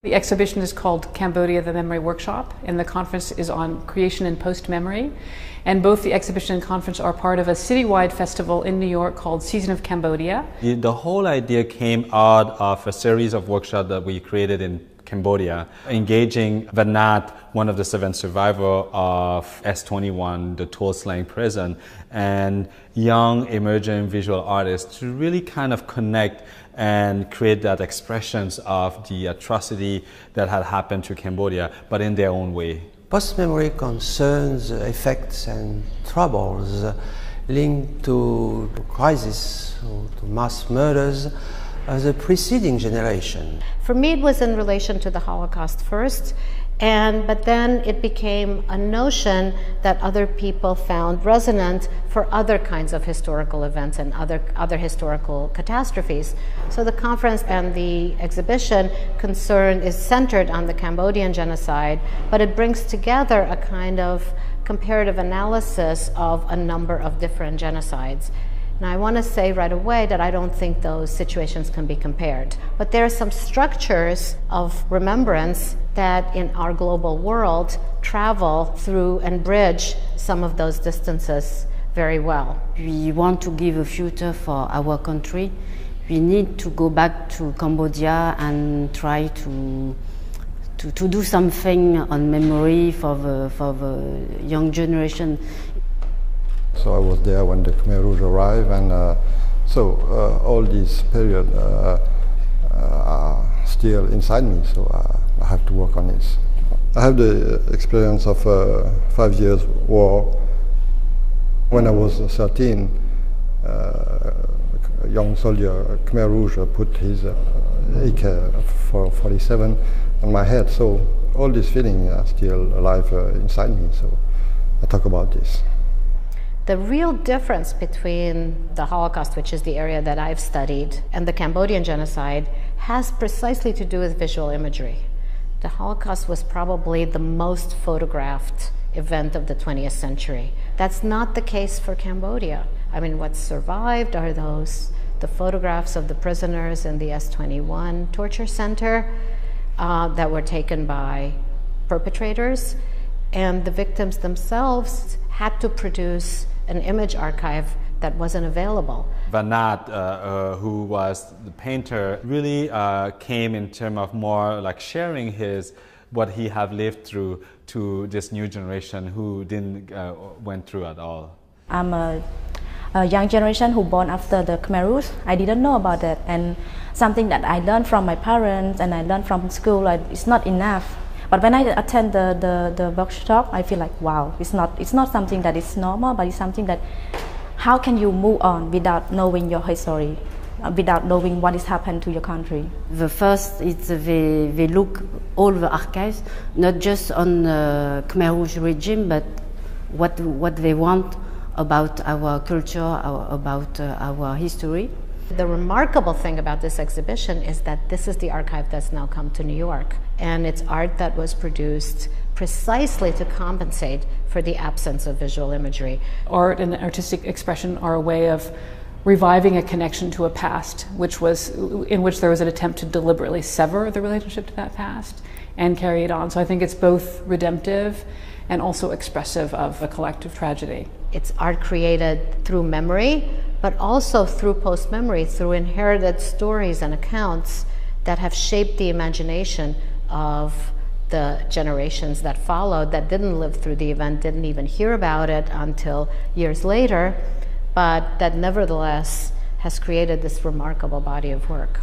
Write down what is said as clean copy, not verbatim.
The exhibition is called Cambodia, the Memory Workshop, and the conference is on creation and post-memory. And both the exhibition and conference are part of a citywide festival in New York called Season of Cambodia. The whole idea came out of a series of workshops that we created in Cambodia, engaging Vann Nath, one of the 7 survivors of S21, the Tuol Sleng prison, and young emerging visual artists to really kind of connect and create that expressions of the atrocity that had happened to Cambodia, but in their own way. Post-memory concerns effects and troubles linked to crisis or to mass murders of the preceding generation. For me, it was in relation to the Holocaust first, but then it became a notion that other people found resonant for other kinds of historical events and other historical catastrophes. So the conference and the exhibition is centered on the Cambodian genocide, but it brings together a kind of comparative analysis of a number of different genocides. Now, I want to say right away that I don't think those situations can be compared. But there are some structures of remembrance that in our global world travel through and bridge some of those distances very well. We want to give a future for our country. We need to go back to Cambodia and try to do something on memory for the young generation. So I was there when the Khmer Rouge arrived, and all these periods are still inside me, so I have to work on this. I have the experience of 5 years war. When I was 13, a young soldier, Khmer Rouge, put his AK-47 on my head, so all these feelings are still alive inside me, so I talk about this. The real difference between the Holocaust, which is the area that I've studied, and the Cambodian genocide has precisely to do with visual imagery. The Holocaust was probably the most photographed event of the 20th century. That's not the case for Cambodia. I mean, what's survived are the photographs of the prisoners in the S21 torture center that were taken by perpetrators, and the victims themselves had to produce an image archive that wasn't available. Vann Nath, who was the painter, really came in terms of more like sharing what he have lived through to this new generation who didn't went through at all. I'm a young generation who born after the Khmer Rouge. I didn't know about that, and something that I learned from my parents and I learned from school, it's not enough. But when I attend the workshop, I feel like, wow, it's not something that is normal, but it's something that, how can you move on without knowing your history, without knowing what has happened to your country? The first is they look all the archives, not just on the Khmer Rouge regime, but what they want about our culture, about our history. The remarkable thing about this exhibition is that this is the archive that's now come to New York, and it's art that was produced precisely to compensate for the absence of visual imagery. Art and artistic expression are a way of reviving a connection to a past, in which there was an attempt to deliberately sever the relationship to that past and carry it on. So I think it's both redemptive and also expressive of a collective tragedy. It's art created through memory, but also through post-memory, through inherited stories and accounts that have shaped the imagination of the generations that followed, that didn't live through the event, didn't even hear about it until years later, but that nevertheless has created this remarkable body of work.